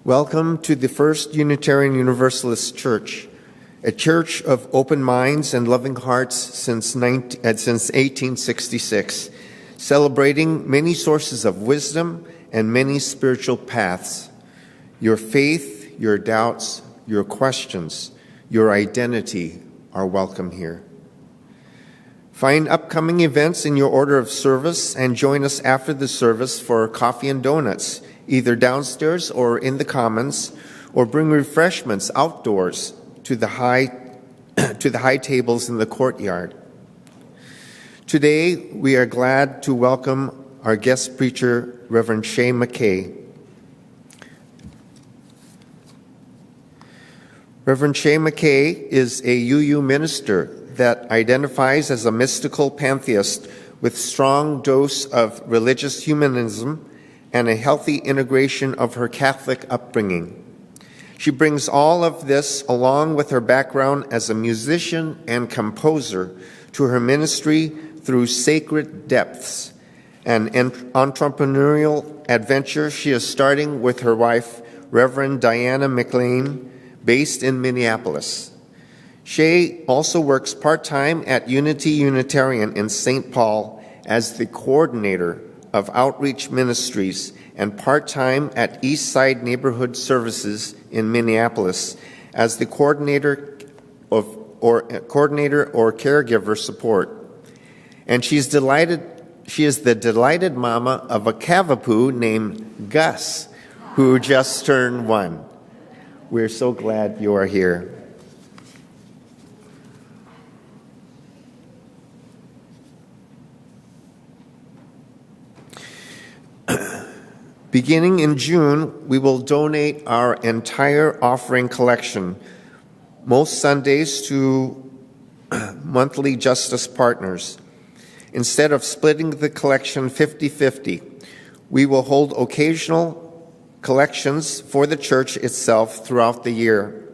Welcome to the First Unitarian Universalist Church, a church of open minds and loving hearts since 1866, celebrating many sources of wisdom and many spiritual paths. Your faith, your doubts, your questions, your identity are welcome here. Find upcoming events in your order of service and join us after the service for coffee and donuts, either downstairs or in the commons, or bring refreshments outdoors to the high tables in the courtyard. Today, we are glad to welcome our guest preacher, Reverend Shay McKay. Reverend Shay McKay is a UU minister that identifies as a mystical pantheist with strong dose of religious humanism and a healthy integration of her Catholic upbringing. She brings all of this, along with her background as a musician and composer, to her ministry through Sacred Depths, an entrepreneurial adventure she is starting with her wife, Reverend Diana McLean, based in Minneapolis. Shay also works part-time at Unity Unitarian in St. Paul as the coordinator of outreach ministries and part-time at Eastside Neighborhood Services in Minneapolis as the coordinator or caregiver support. And she is the delighted mama of a Cavapoo named Gus, who just turned 1. We're so glad you are here. Beginning in June, we will donate our entire offering collection, most Sundays, to monthly justice partners. Instead of splitting the collection 50-50, we will hold occasional collections for the church itself throughout the year.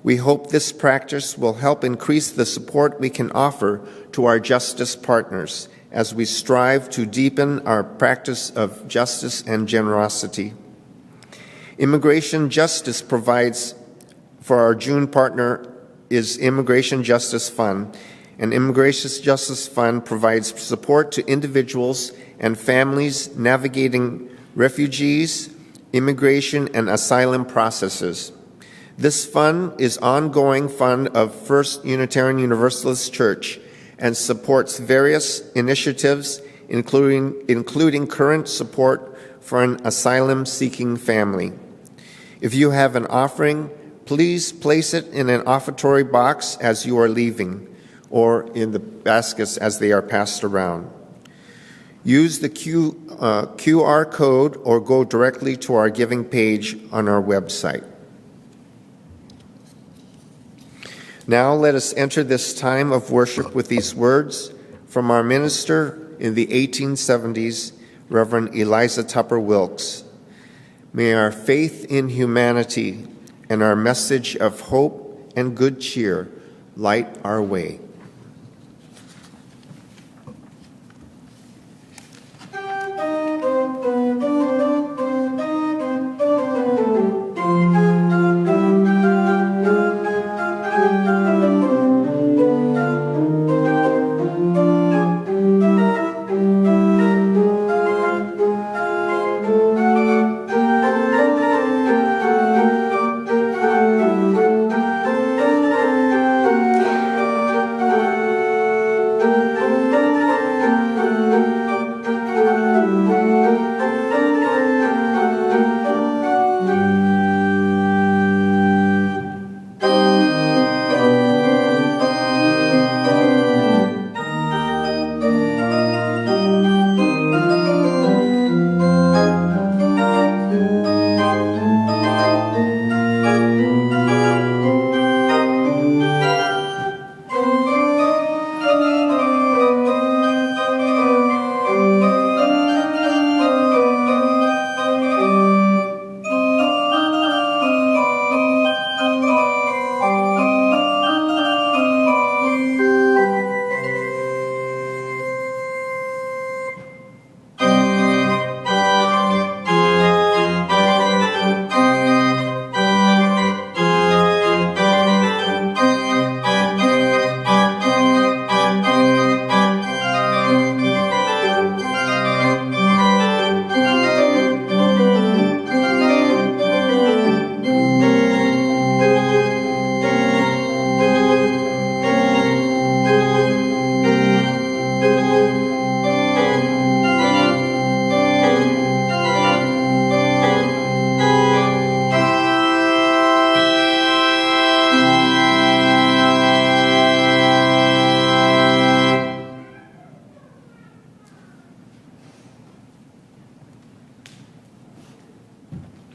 We hope this practice will help increase the support we can offer to our justice partners as we strive to deepen our practice of justice and generosity. Immigration Justice provides for our June partner is Immigration Justice Fund, and Immigration Justice Fund provides support to individuals and families navigating refugees, immigration, and asylum processes. This fund is ongoing fund of First Unitarian Universalist Church and supports various initiatives, including current support for an asylum-seeking family. If you have an offering, please place it in an offertory box as you are leaving, or in the baskets as they are passed around. Use the QR code or go directly to our giving page on our website. Now let us enter this time of worship with these words from our minister in the 1870s, Reverend Eliza Tupper Wilkes. May our faith in humanity and our message of hope and good cheer light our way.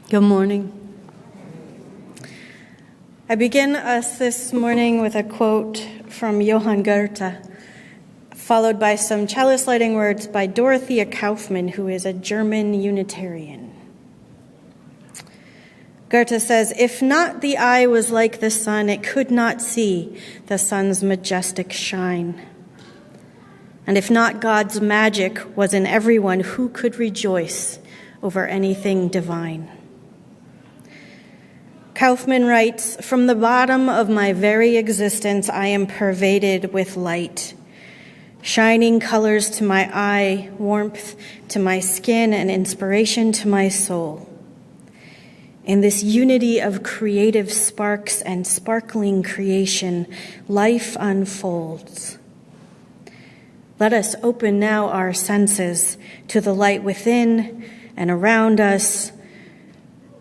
Good morning. I begin us this morning with a quote from Johann Goethe, followed by some chalice lighting words by Dorothea Kaufmann, who is a German Unitarian. Goethe says, "If not the eye was like the sun, it could not see the sun's majestic shine. And if not God's magic was in everyone, who could rejoice over anything divine?" Kaufmann writes, "From the bottom of my very existence, I am pervaded with light, shining colors to my eye, warmth to my skin, and inspiration to my soul. In this unity of creative sparks and sparkling creation, life unfolds. Let us open now our senses to the light within and around us,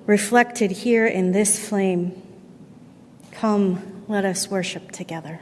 reflected here in this flame. Come, let us worship together."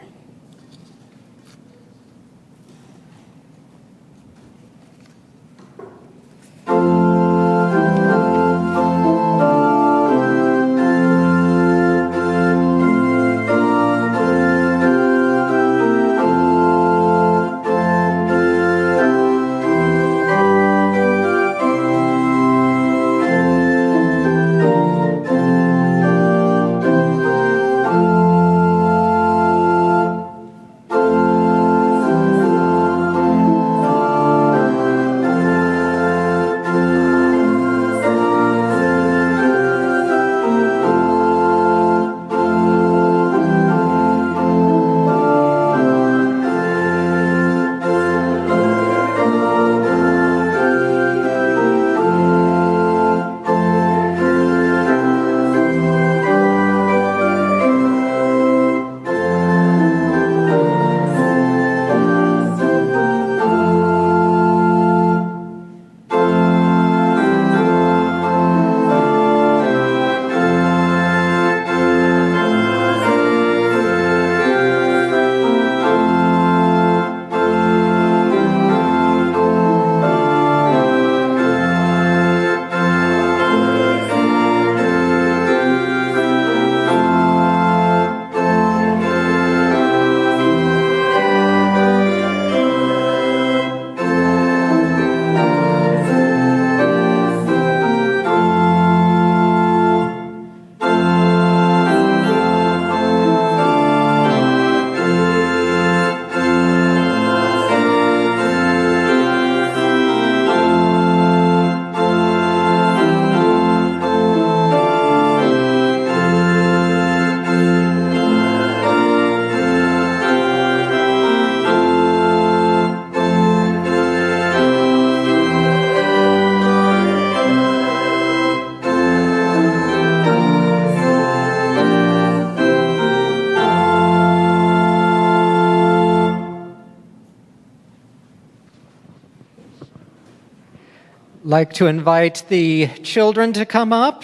Like to invite the children to come up,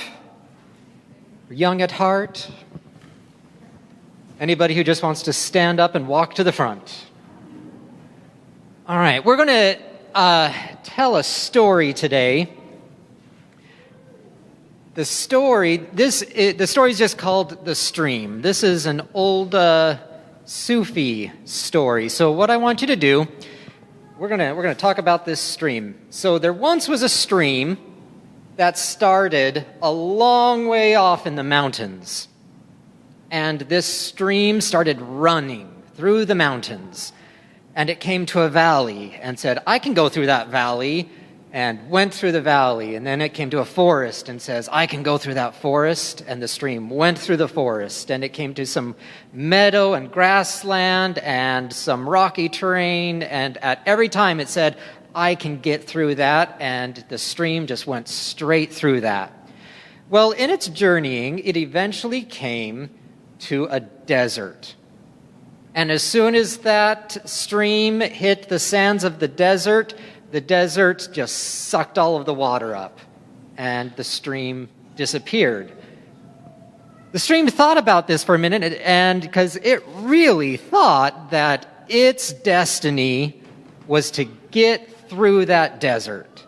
young at heart. Anybody who just wants to stand up and walk to the front. All right, we're going to tell a story today. The story is just called The Stream. This is an old Sufi story. So what I want you to do, we're gonna talk about this stream. So there once was a stream that started a long way off in the mountains. And this stream started running through the mountains. And it came to a valley and said, I can go through that valley, and went through the valley. And then it came to a forest and says, I can go through that forest. And the stream went through the forest. And it came to some meadow and grassland and some rocky terrain. And at every time it said, I can get through that. And the stream just went straight through that. Well, in its journeying, it eventually came to a desert. And as soon as that stream hit the sands of the desert just sucked all of the water up, and the stream disappeared. The stream thought about this for a minute, and because it really thought that its destiny was to get through that desert.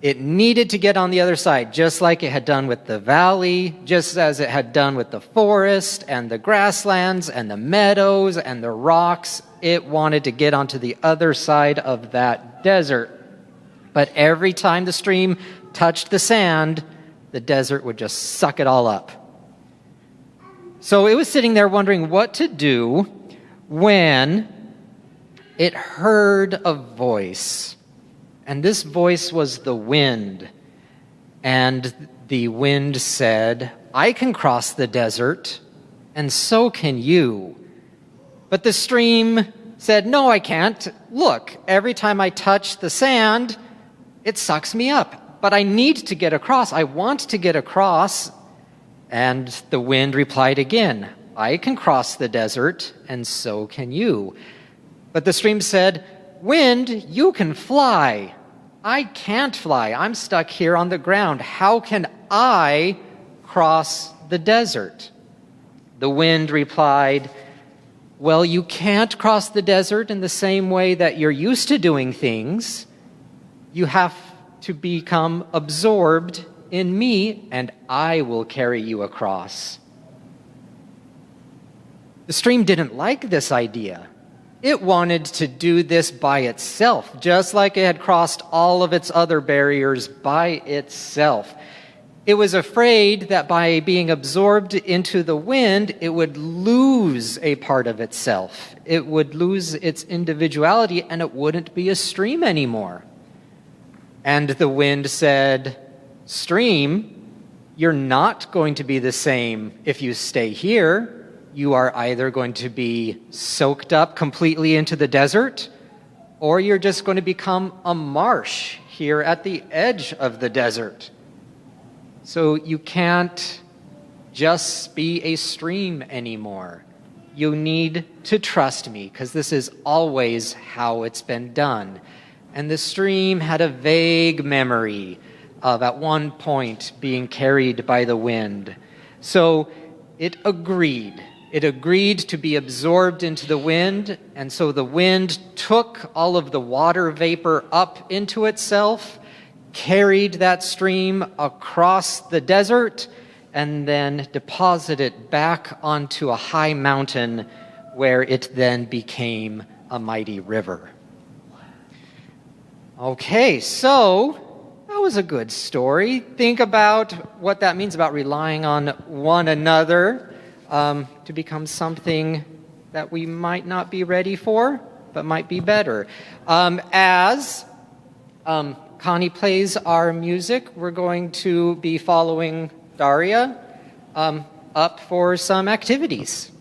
It needed to get on the other side, just like it had done with the valley, just as it had done with the forest and the grasslands and the meadows and the rocks. It wanted to get onto the other side of that desert. But every time the stream touched the sand, the desert would just suck it all up. So it was sitting there wondering what to do when it heard a voice. And this voice was the wind. And the wind said, I can cross the desert, and so can you. But the stream said, no, I can't. Look, every time I touch the sand, it sucks me up. But I need to get across. I want to get across. And the wind replied again, I can cross the desert, and so can you. But the stream said, wind, you can fly. I can't fly. I'm stuck here on the ground. How can I cross the desert? The wind replied, well, you can't cross the desert in the same way that you're used to doing things. You have to become absorbed in me, and I will carry you across. The stream didn't like this idea. It wanted to do this by itself, just like it had crossed all of its other barriers by itself. It was afraid that by being absorbed into the wind, it would lose a part of itself. It would lose its individuality, and it wouldn't be a stream anymore. And the wind said, stream, you're not going to be the same if you stay here. You are either going to be soaked up completely into the desert, or you're just going to become a marsh here at the edge of the desert. So you can't just be a stream anymore. You need to trust me, because this is always how it's been done. And the stream had a vague memory of at one point being carried by the wind. So it agreed. It agreed to be absorbed into the wind, and so the wind took all of the water vapor up into itself, carried that stream across the desert, and then deposited it back onto a high mountain where it then became a mighty river. Okay, so that was a good story. Think about what that means about relying on one another to become something that we might not be ready for, but might be better. As Connie plays our music, we're going to be following Daria up for some activities.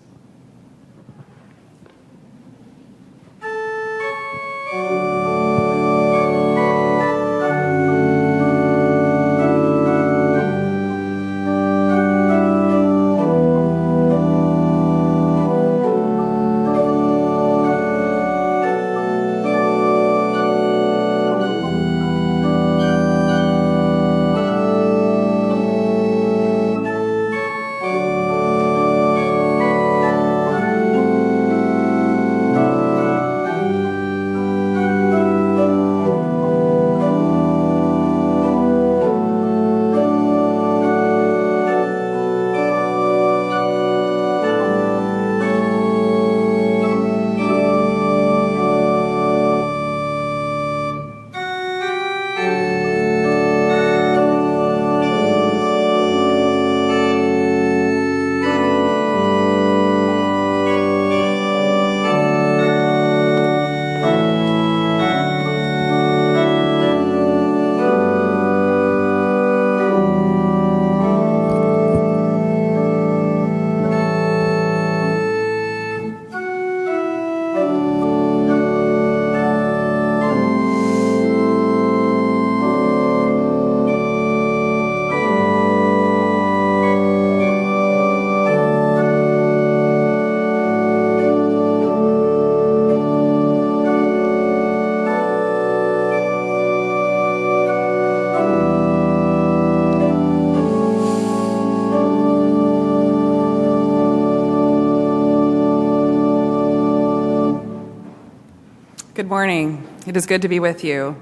Good morning. It is good to be with you.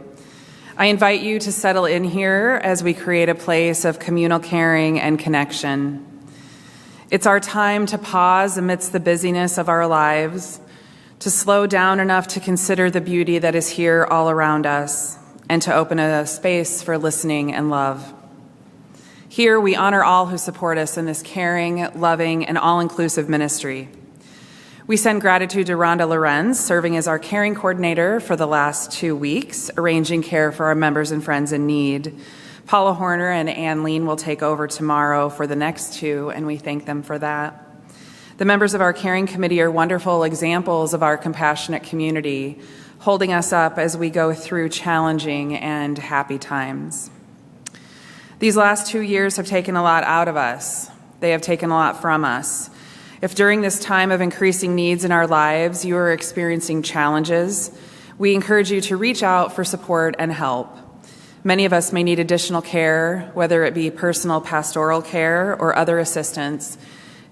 I invite you to settle in here as we create a place of communal caring and connection. It's our time to pause amidst the busyness of our lives, to slow down enough to consider the beauty that is here all around us, and to open a space for listening and love. Here, we honor all who support us in this caring, loving, and all-inclusive ministry. We send gratitude to Rhonda Lorenz, serving as our caring coordinator for the last 2 weeks, arranging care for our members and friends in need. Paula Horner and Ann Lean will take over tomorrow for the next 2, and we thank them for that. The members of our caring committee are wonderful examples of our compassionate community, holding us up as we go through challenging and happy times. These last 2 years have taken a lot out of us. They have taken a lot from us. If during this time of increasing needs in our lives you are experiencing challenges, we encourage you to reach out for support and help. Many of us may need additional care, whether it be personal pastoral care or other assistance,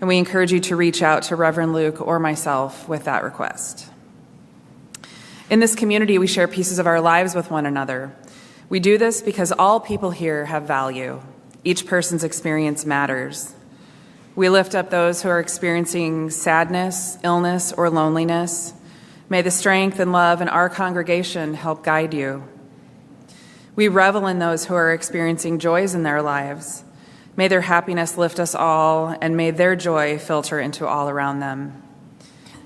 and we encourage you to reach out to Reverend Luke or myself with that request. In this community, we share pieces of our lives with one another. We do this because all people here have value. Each person's experience matters. We lift up those who are experiencing sadness, illness, or loneliness. May the strength and love in our congregation help guide you. We revel in those who are experiencing joys in their lives. May their happiness lift us all, and may their joy filter into all around them.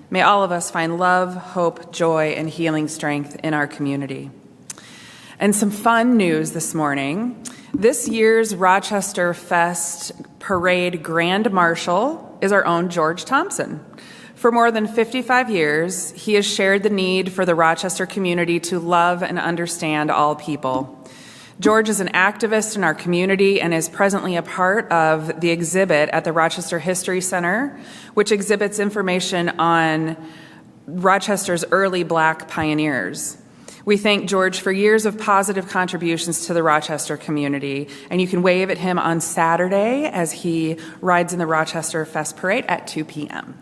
May all of us find love, hope, joy, and healing strength in our community. And some fun news this morning. This year's Rochester Fest Parade Grand Marshal is our own George Thompson. For more than 55 years, he has shared the need for the Rochester community to love and understand all people. George is an activist in our community and is presently a part of the exhibit at the Rochester History Center, which exhibits information on Rochester's early Black pioneers. We thank George for years of positive contributions to the Rochester community, and you can wave at him on Saturday as he rides in the Rochester Fest Parade at 2 p.m.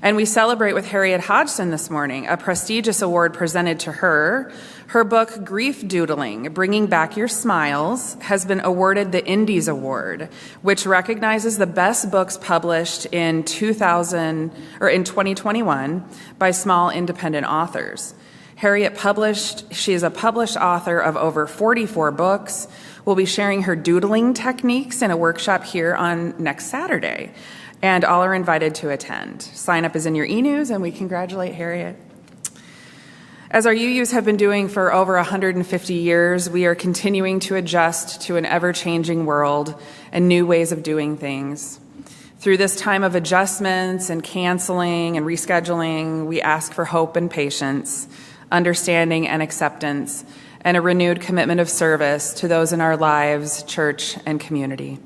And we celebrate with Harriet Hodgson this morning, a prestigious award presented to her. Her book, Grief Doodling, Bringing Back Your Smiles, has been awarded the Indies Award, which recognizes the best books published in 2021 by small independent authors. She is a published author of over 44 books. We'll be sharing her doodling techniques in a workshop here on next Saturday, and all are invited to attend. Sign up is in your e-news, and we congratulate Harriet. As our UUs have been doing for over 150 years, we are continuing to adjust to an ever-changing world and new ways of doing things. Through this time of adjustments and canceling and rescheduling, we ask for hope and patience, understanding and acceptance, and a renewed commitment of service to those in our lives, church, and community.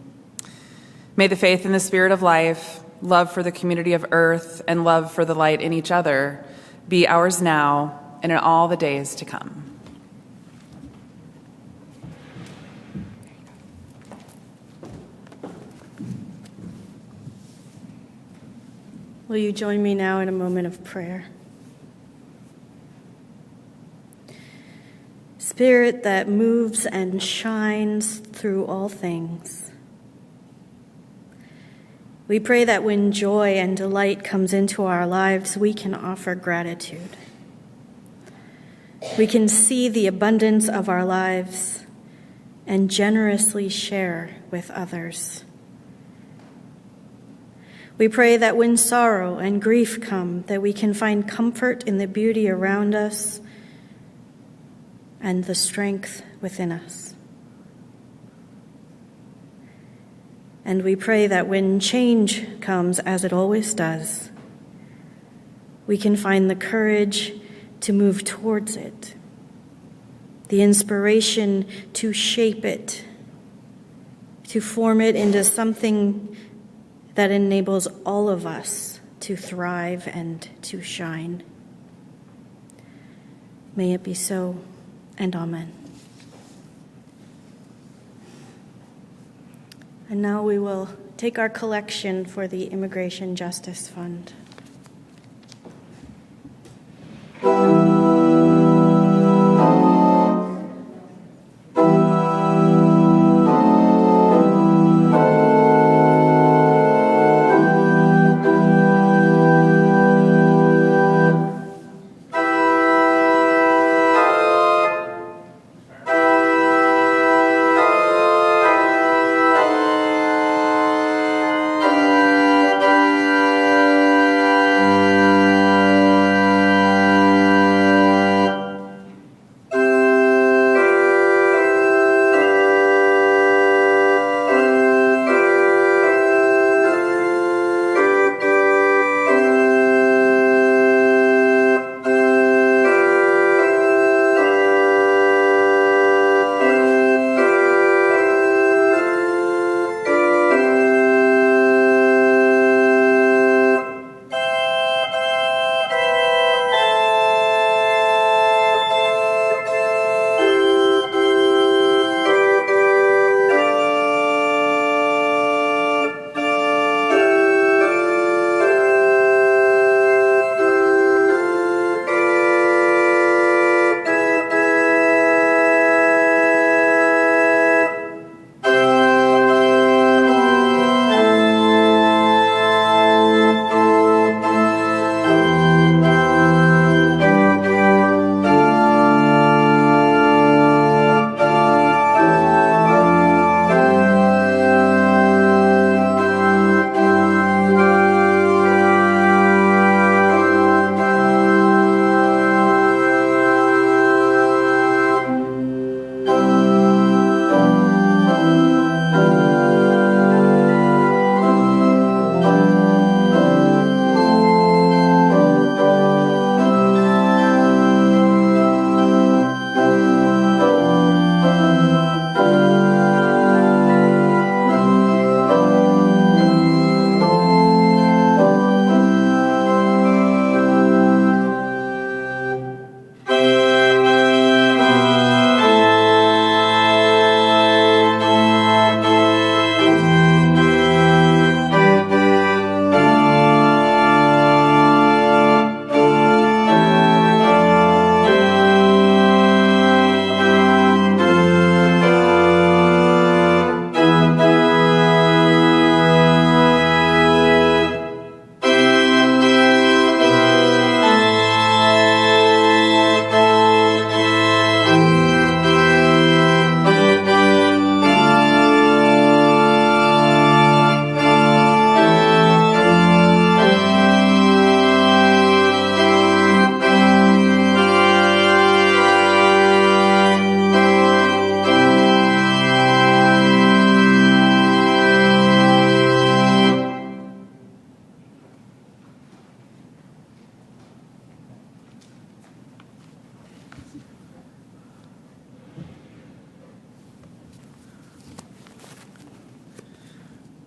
May the faith in the Spirit of life, love for the community of earth, and love for the light in each other be ours now and in all the days to come. Will you join me now in a moment of prayer? Spirit that moves and shines through all things, we pray that when joy and delight comes into our lives, we can offer gratitude. We can see the abundance of our lives and generously share with others. We pray that when sorrow and grief come, that we can find comfort in the beauty around us and the strength within us. And we pray that when change comes, as it always does, we can find the courage to move towards it, the inspiration to shape it, to form it into something that enables all of us to thrive and to shine. May it be so, and amen. And now we will take our collection for the Immigration Justice Fund.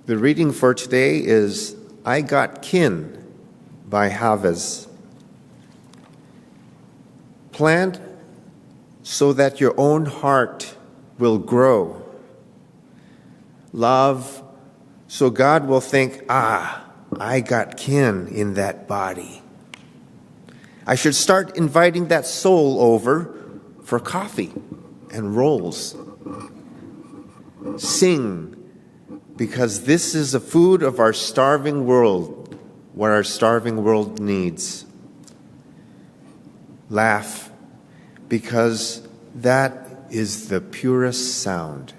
The reading for today is I Got Kin by Havas. Plant so that your own heart will grow. Love so God will think, I got kin in that body. I should start inviting that soul over for coffee and rolls. Sing, because this is the food of our starving world, what our starving world needs. Laugh, because that is the purest sound.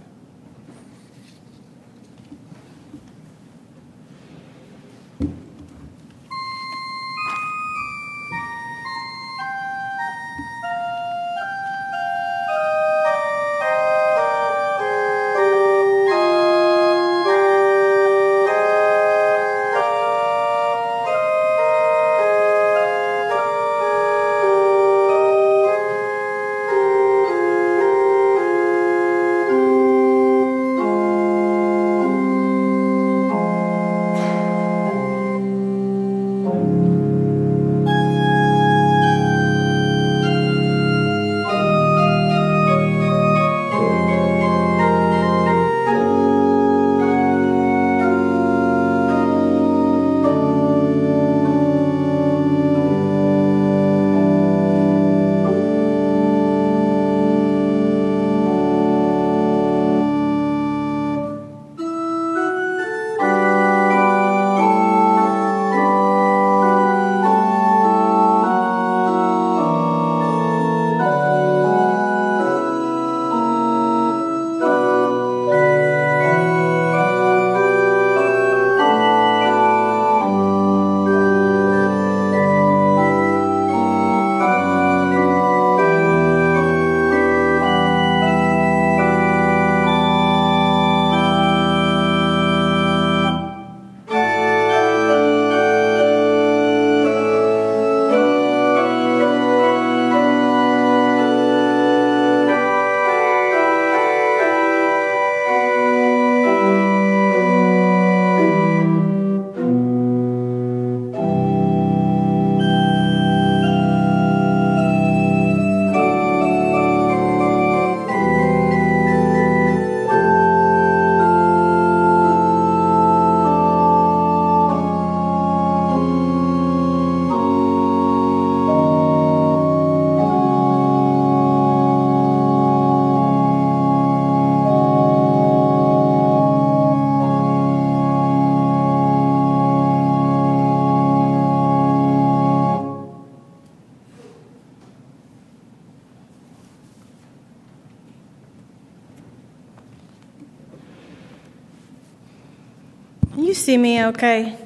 You see me okay?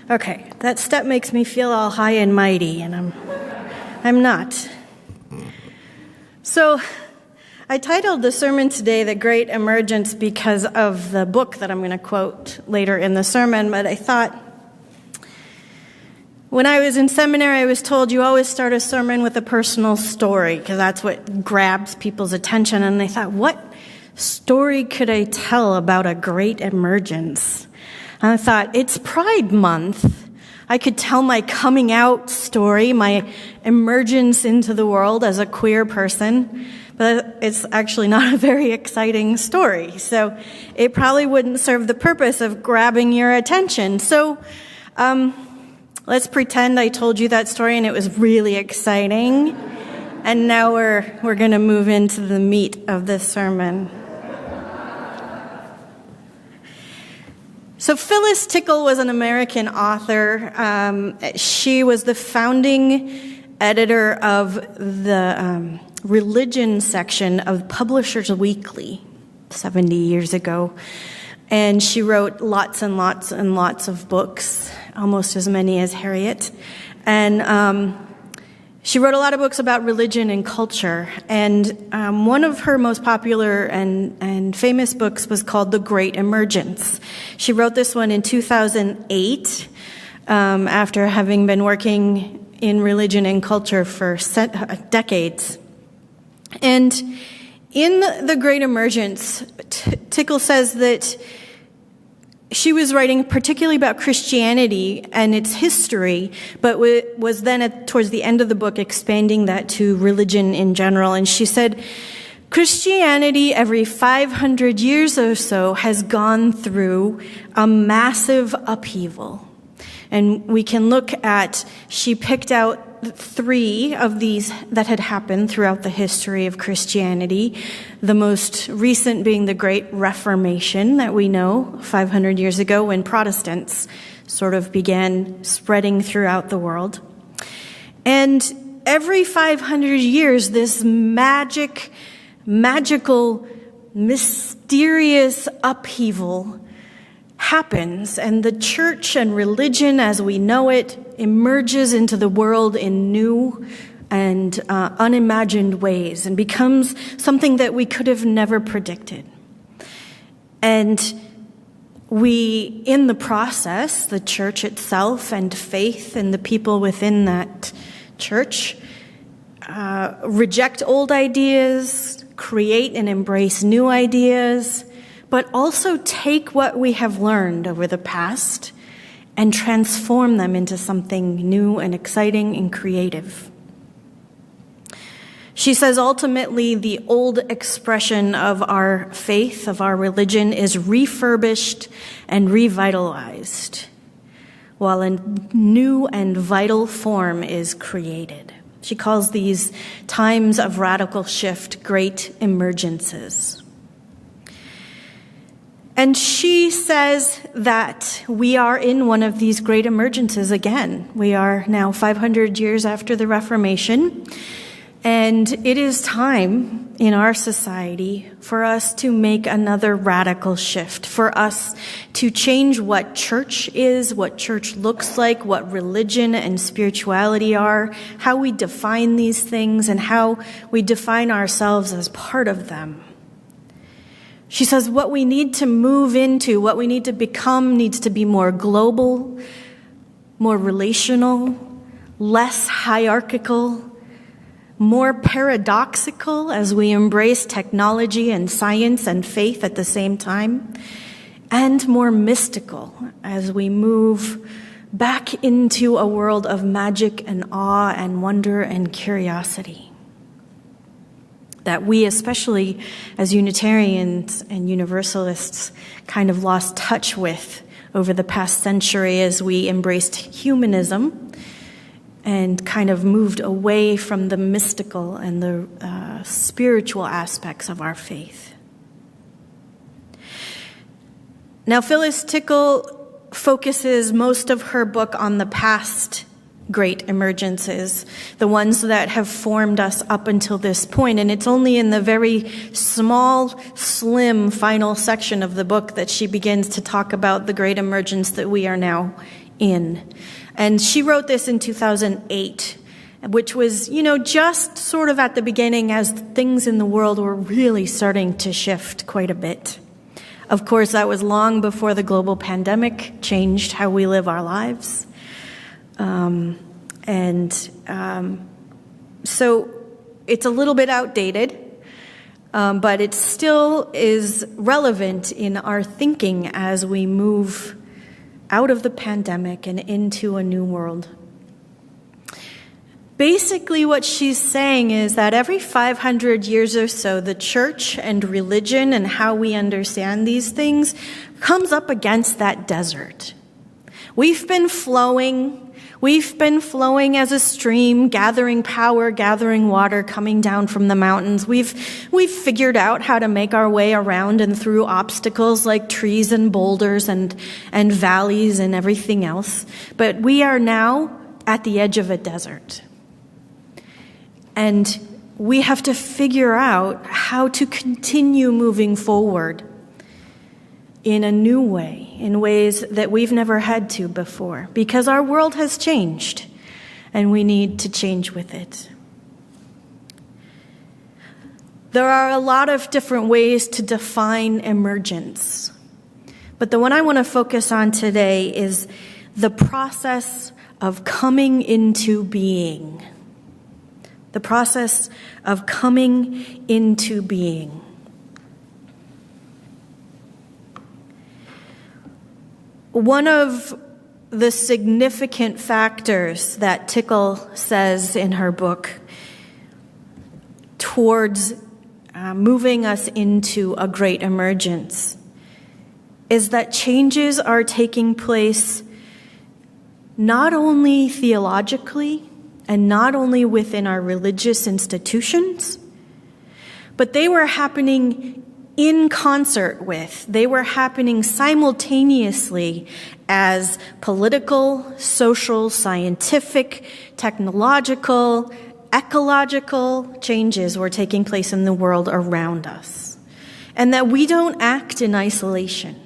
Okay, that step makes me feel all high and mighty, and I'm not. So, I titled the sermon today, The Great Emergence, because of the book that I'm going to quote later in the sermon, but I thought, when I was in seminary, I was told you always start a sermon with a personal story, because that's what grabs people's attention, and I thought, what story could I tell about a great emergence? And I thought, it's Pride Month. I could tell my coming out story, my emergence into the world as a queer person, but it's actually not a very exciting story. So it probably wouldn't serve the purpose of grabbing your attention. So let's pretend I told you that story and it was really exciting. And now we're going to move into the meat of this sermon. So Phyllis Tickle was an American author. She was the founding editor of the religion section of Publishers Weekly 70 years ago. And she wrote lots and lots and lots of books, almost as many as Harriet. And she wrote a lot of books about religion and culture. And one of her most popular and famous books was called The Great Emergence. She wrote this one in 2008, after having been working in religion and culture for decades. And in The Great Emergence, Tickle says that she was writing particularly about Christianity and its history, but was then towards the end of the book expanding that to religion in general. And she said, Christianity every 500 years or so has gone through a massive upheaval. And we can look at, she picked out 3 of these that had happened throughout the history of Christianity. The most recent being the Great Reformation that we know 500 years ago, when Protestants sort of began spreading throughout the world. And every 500 years, this magical, mysterious upheaval happens, and the church and religion as we know it emerges into the world in new and unimagined ways and becomes something that we could have never predicted. And we, in the process, the church itself and faith and the people within that church reject old ideas, create and embrace new ideas, but also take what we have learned over the past and transform them into something new and exciting and creative. She says ultimately the old expression of our faith, of our religion, is refurbished and revitalized, while a new and vital form is created. She calls these times of radical shift great emergences. And she says that we are in one of these great emergences again. We are now 500 years after the Reformation, and it is time in our society for us to make another radical shift, for us to change what church is, what church looks like, what religion and spirituality are, how we define these things, and how we define ourselves as part of them. She says what we need to move into, what we need to become, needs to be more global, more relational, less hierarchical, more paradoxical as we embrace technology and science and faith at the same time, and more mystical as we move back into a world of magic and awe and wonder and curiosity that we, especially as Unitarians and Universalists, kind of lost touch with over the past century as we embraced humanism and kind of moved away from the mystical and the spiritual aspects of our faith. Now, Phyllis Tickle focuses most of her book on the past great emergences, the ones that have formed us up until this point. And it's only in the very small, slim final section of the book that she begins to talk about the great emergence that we are now in. And she wrote this in 2008, which was, just sort of at the beginning as things in the world were really starting to shift quite a bit. Of course, that was long before the global pandemic changed how we live our lives. So it's a little bit outdated, but it still is relevant in our thinking as we move out of the pandemic and into a new world. Basically, what she's saying is that every 500 years or so, the church and religion and how we understand these things comes up against that desert. We've been flowing as a stream, gathering power, gathering water, coming down from the mountains. We've figured out how to make our way around and through obstacles like trees and boulders and valleys and everything else. But we are now at the edge of a desert. And we have to figure out how to continue moving forward in a new way, in ways that we've never had to before, because our world has changed, and we need to change with it. There are a lot of different ways to define emergence, but the one I want to focus on today is the process of coming into being. The process of coming into being. One of the significant factors that Tickle says in her book towards moving us into a great emergence is that changes are taking place not only theologically and not only within our religious institutions, but they were happening in concert with, they were happening simultaneously as political, social, scientific, technological, ecological changes were taking place in the world around us. And that we don't act in isolation.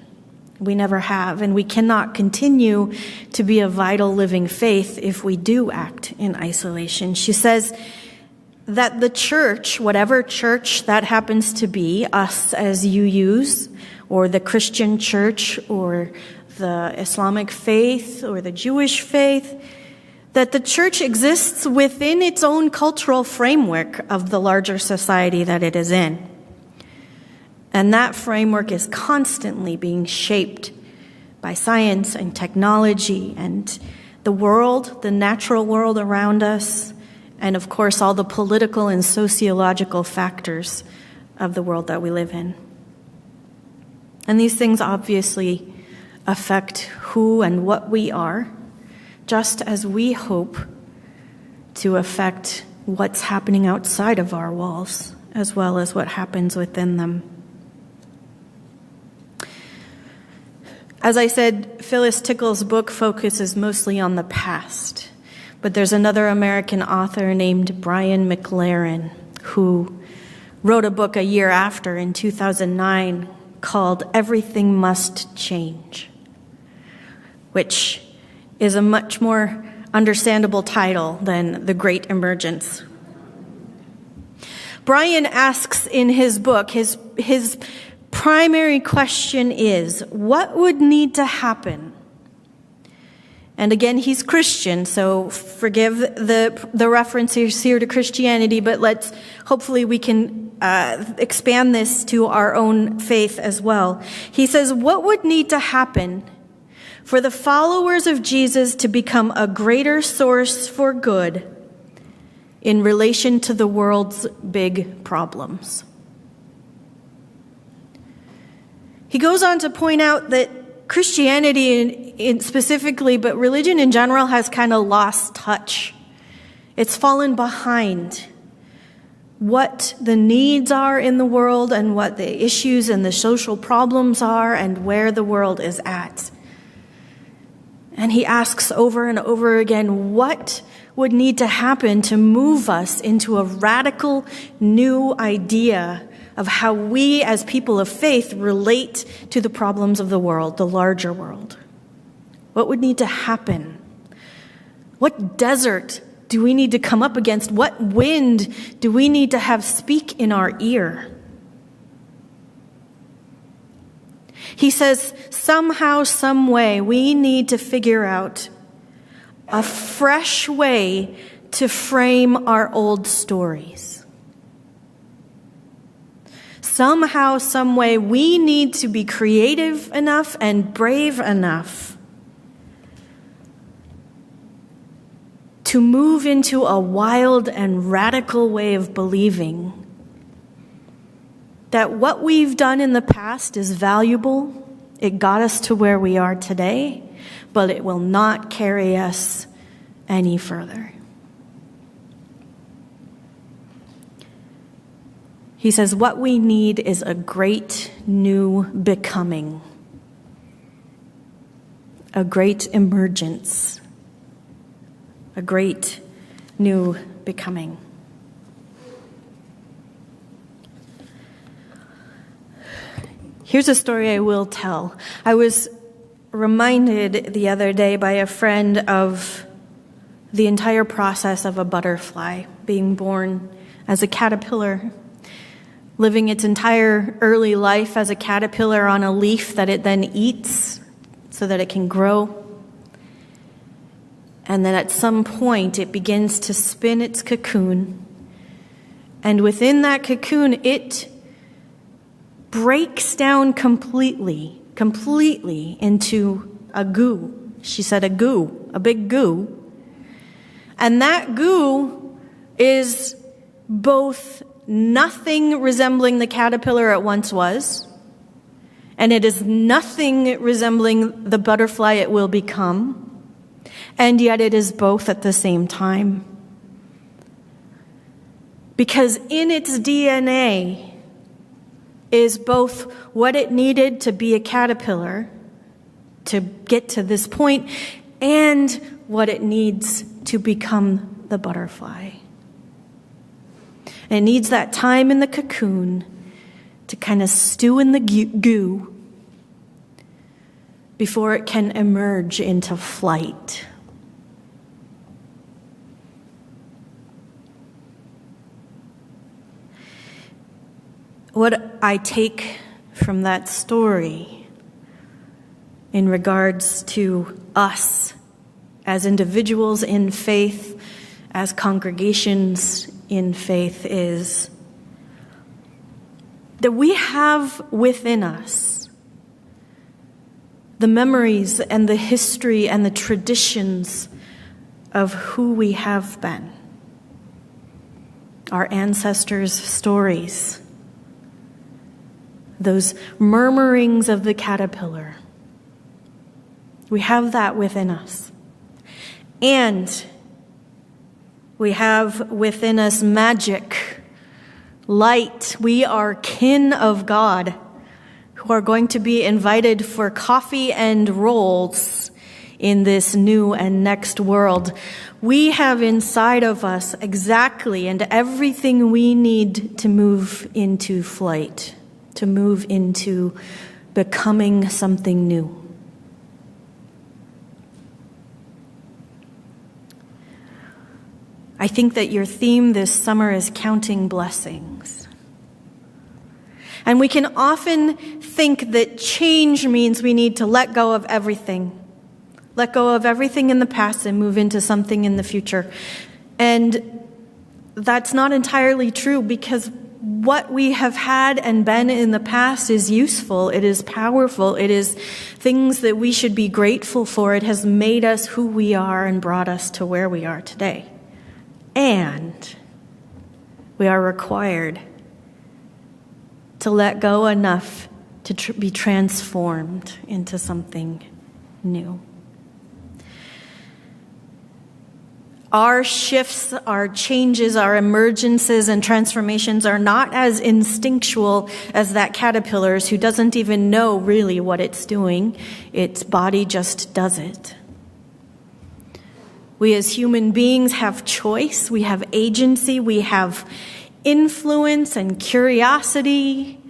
We never have, and we cannot continue to be a vital living faith if we do act in isolation. She says that the church, whatever church that happens to be, us as UUs, or the Christian church, or the Islamic faith, or the Jewish faith, that the church exists within its own cultural framework of the larger society that it is in. And that framework is constantly being shaped by science and technology and the world, the natural world around us, and of course all the political and sociological factors of the world that we live in. And these things obviously affect who and what we are, just as we hope to affect what's happening outside of our walls, as well as what happens within them. As I said, Phyllis Tickle's book focuses mostly on the past, but there's another American author named Brian McLaren who wrote a book a year after, in 2009, called Everything Must Change, which is a much more understandable title than The Great Emergence. Brian asks in his book, his primary question is, what would need to happen? And again, he's Christian, so forgive the references here to Christianity, but hopefully we can expand this to our own faith as well. He says, what would need to happen for the followers of Jesus to become a greater source for good in relation to the world's big problems? He goes on to point out that Christianity specifically, but religion in general, has kind of lost touch. It's fallen behind what the needs are in the world and what the issues and the social problems are and where the world is at. And he asks over and over again, what would need to happen to move us into a radical new idea of how we as people of faith relate to the problems of the world, the larger world? What would need to happen? What desert do we need to come up against? What wind do we need to have speak in our ear? He says, somehow, some way, we need to figure out a fresh way to frame our old stories. Somehow, some way, we need to be creative enough and brave enough to move into a wild and radical way of believing that what we've done in the past is valuable. It got us to where we are today, but it will not carry us any further. He says, what we need is a great new becoming, a great emergence, a great new becoming. Here's a story I will tell. I was reminded the other day by a friend of the entire process of a butterfly being born as a caterpillar, living its entire early life as a caterpillar on a leaf that it then eats so that it can grow. And then at some point it begins to spin its cocoon. And within that cocoon, it breaks down completely into a goo. She said a goo, a big goo. And that goo is both nothing resembling the caterpillar it once was, and it is nothing resembling the butterfly it will become, and yet it is both at the same time. Because in its DNA is both what it needed to be a caterpillar to get to this point and what it needs to become the butterfly. And it needs that time in the cocoon to kind of stew in the goo before it can emerge into flight. What I take from that story in regards to us as individuals in faith, as congregations in faith, is that we have within us the memories and the history and the traditions of who we have been, our ancestors' stories, those murmurings of the caterpillar. We have that within us. And we have within us magic, light. We are kin of God who are going to be invited for coffee and rolls in this new and next world. We have inside of us exactly and everything we need to move into flight, to move into becoming something new. I think that your theme this summer is counting blessings. And we can often think that change means we need to let go of everything. Let go of everything in the past and move into something in the future. And that's not entirely true, because what we have had and been in the past is useful. It is powerful. It is things that we should be grateful for. It has made us who we are and brought us to where we are today. And we are required to let go enough to be transformed into something new. Our shifts, our changes, our emergences and transformations are not as instinctual as that caterpillar's, who doesn't even know really what it's doing. Its body just does it. We as human beings have choice, we have agency, we have influence and curiosity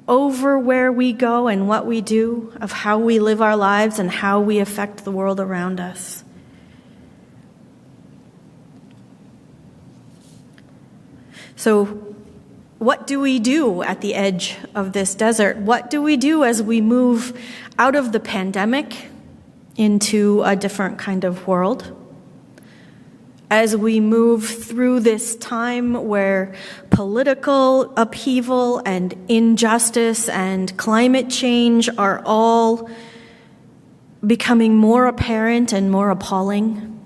over where we go and what we do, of how we live our lives and how we affect the world around us. So, what do we do at the edge of this desert? What do we do as we move out of the pandemic into a different kind of world? As we move through this time where political upheaval and injustice and climate change are all becoming more apparent and more appalling,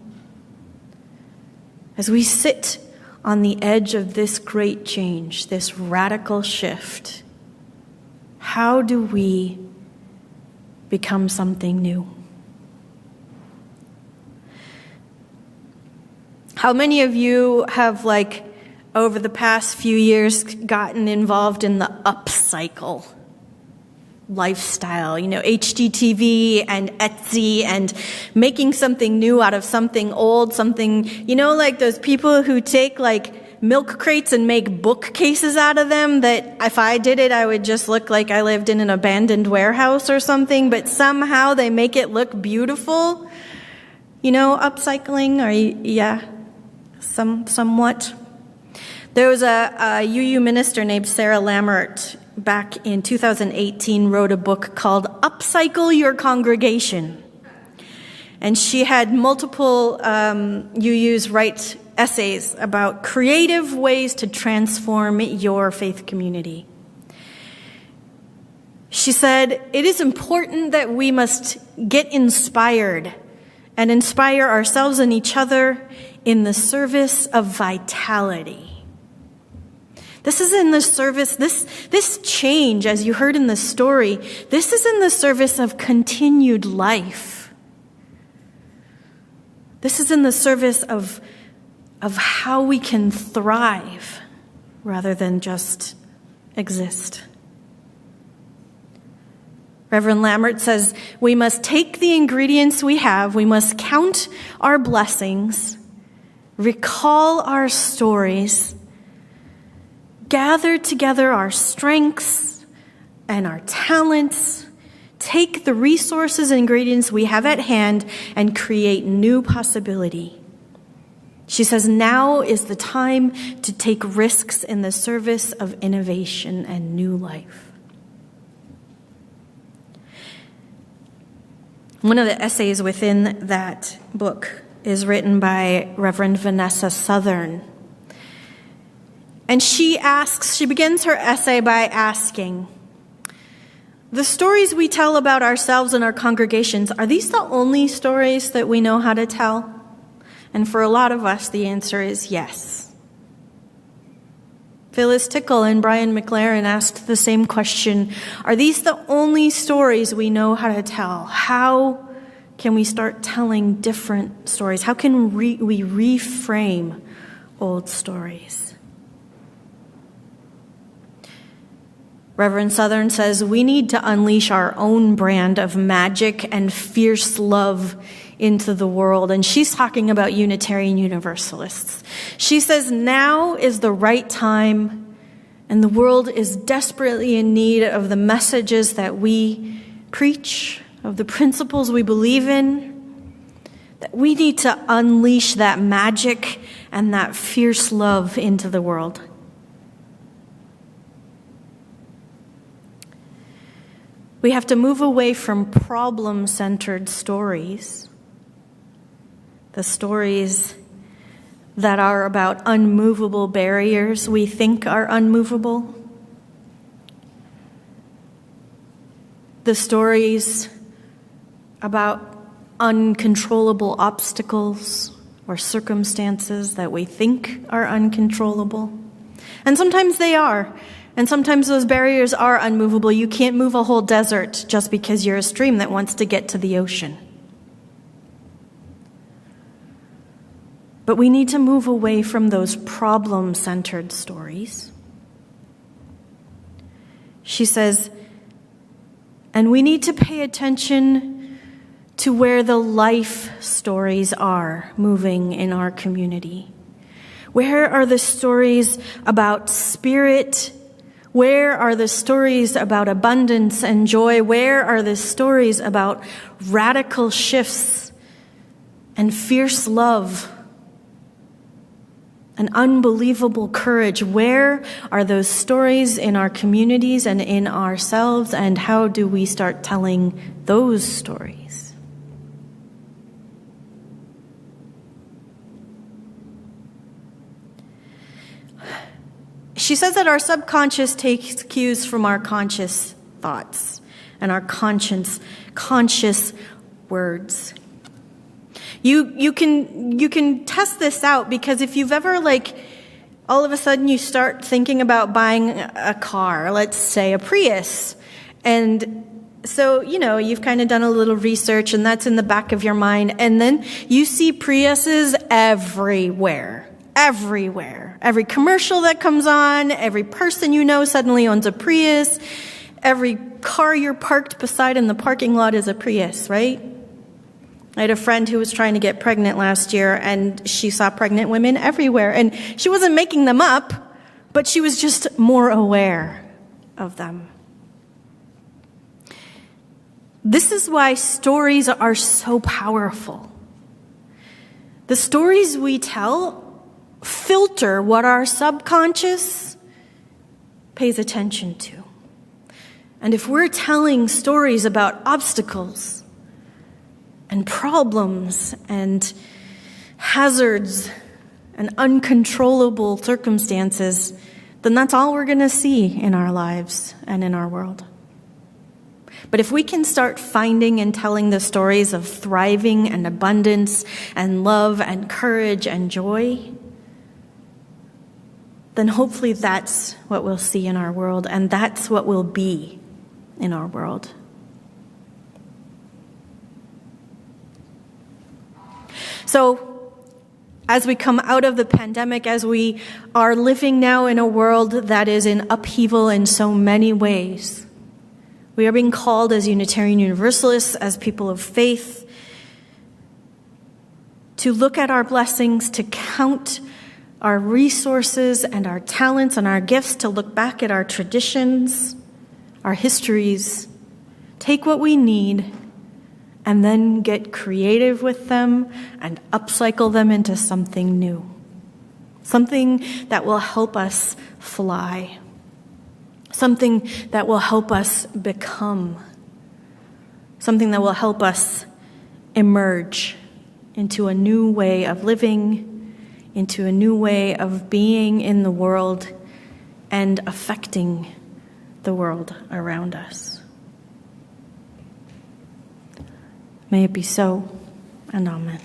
as we sit on the edge of this great change, this radical shift, how do we become something new? How many of you have, over the past few years, gotten involved in the upcycle lifestyle? HGTV and Etsy, and making something new out of something old, something, like those people who take milk crates and make bookcases out of them, that if I did it, I would just look like I lived in an abandoned warehouse or something, but somehow they make it look beautiful. Upcycling, somewhat. There was a UU minister named Sarah Lammert back in 2018 wrote a book called Upcycle Your Congregation. And she had multiple UUs write essays about creative ways to transform your faith community. She said, "It is important that we must get inspired and inspire ourselves and each other in the service of vitality." This is in the service, this change, as you heard in the story, this is in the service of continued life. This is in the service of how we can thrive rather than just exist. Reverend Lambert says, "We must take the ingredients we have, we must count our blessings, recall our stories, gather together our strengths and our talents, take the resources and ingredients we have at hand, and create new possibility." She says, now is the time to take risks in the service of innovation and new life. One of the essays within that book is written by Reverend Vanessa Southern. And she begins her essay by asking, "The stories we tell about ourselves and our congregations, are these the only stories that we know how to tell?" And for a lot of us, the answer is yes. Phyllis Tickle and Brian McLaren asked the same question. Are these the only stories we know how to tell? How can we start telling different stories? How can we reframe old stories? Reverend Southern says we need to unleash our own brand of magic and fierce love into the world. And she's talking about Unitarian Universalists. She says now is the right time, and the world is desperately in need of the messages that we preach, of the principles we believe in, that we need to unleash that magic and that fierce love into the world. We have to move away from problem-centered stories, the stories that are about unmovable barriers we think are unmovable, the stories about uncontrollable obstacles or circumstances that we think are uncontrollable. And sometimes they are. And sometimes those barriers are unmovable. You can't move a whole desert just because you're a stream that wants to get to the ocean. But we need to move away from those problem-centered stories. She says, and we need to pay attention to where the life stories are moving in our community. Where are the stories about spirit? Where are the stories about abundance and joy? Where are the stories about radical shifts and fierce love and unbelievable courage? Where are those stories in our communities and in ourselves? And how do we start telling those stories? She says that our subconscious takes cues from our conscious thoughts and our conscious words. You can test this out, because if you've ever, all of a sudden you start thinking about buying a car, let's say a Prius, and so, you've kind of done a little research and that's in the back of your mind, and then you see Priuses everywhere. Every commercial that comes on, every person you know suddenly owns a Prius. Every car you're parked beside in the parking lot is a Prius, right? I had a friend who was trying to get pregnant last year, and she saw pregnant women everywhere. And she wasn't making them up, but she was just more aware of them. This is why stories are so powerful. The stories we tell filter what our subconscious pays attention to. And if we're telling stories about obstacles and problems and hazards and uncontrollable circumstances, then that's all we're going to see in our lives and in our world. But if we can start finding and telling the stories of thriving and abundance and love and courage and joy, then hopefully that's what we'll see in our world, and that's what will be in our world. So, as we come out of the pandemic, as we are living now in a world that is in upheaval in so many ways, we are being called as Unitarian Universalists, as people of faith, to look at our blessings, to count our resources and our talents and our gifts, to look back at our traditions, our histories, take what we need, and then get creative with them and upcycle them into something new. Something that will help us fly. Something that will help us become. Something that will help us emerge into a new way of living, into a new way of being in the world and affecting the world around us. May it be so, and amen.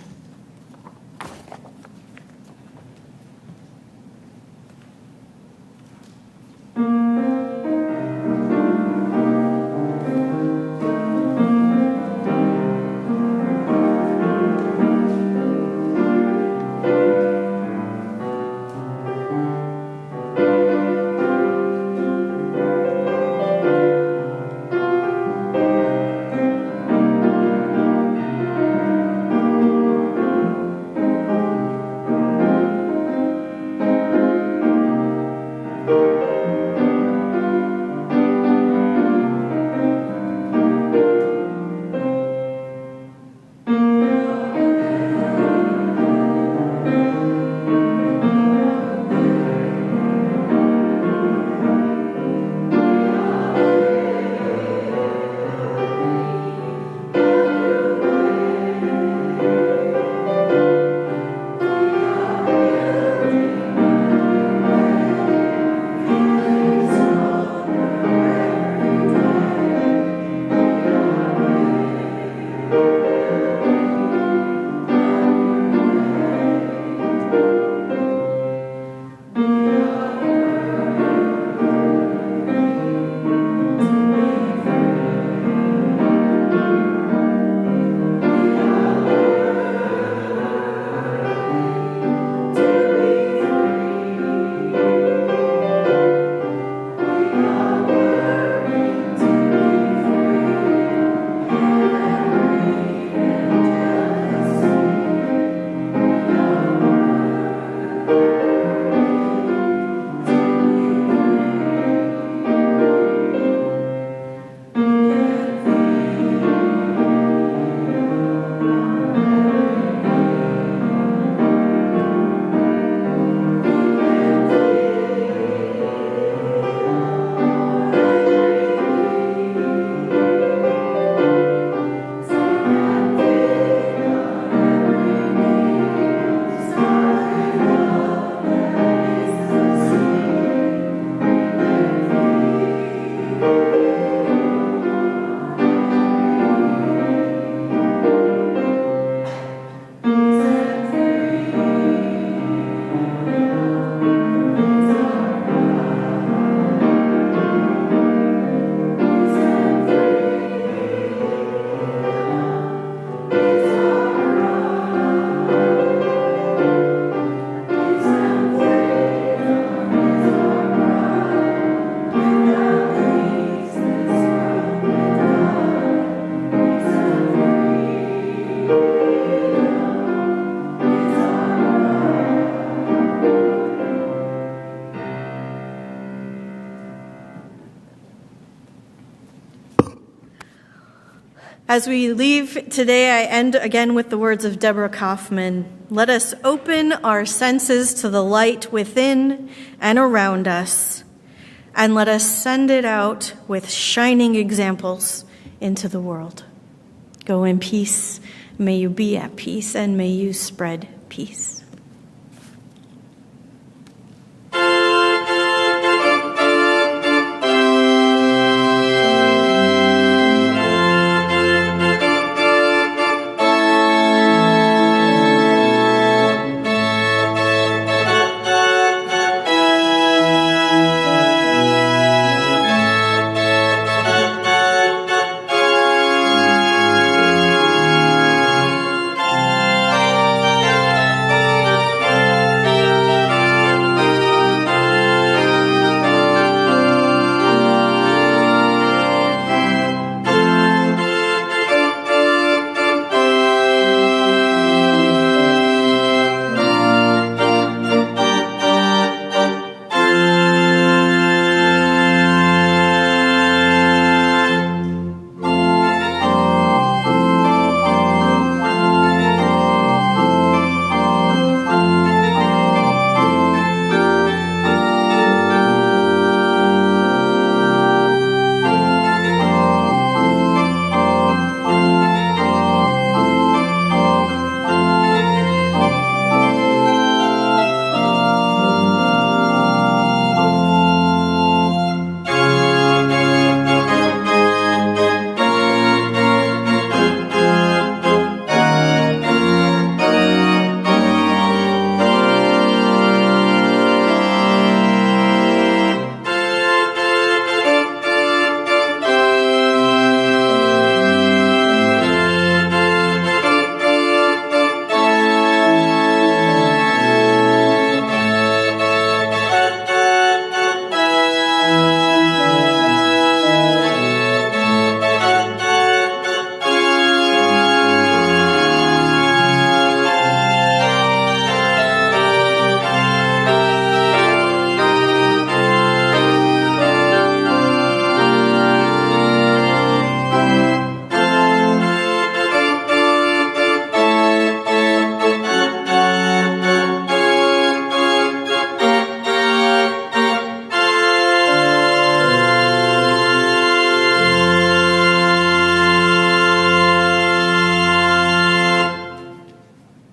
As we leave today, I end again with the words of Deborah Kaufman. Let us open our senses to the light within and around us, and let us send it out with shining examples into the world. Go in peace. May you be at peace, and may you spread peace.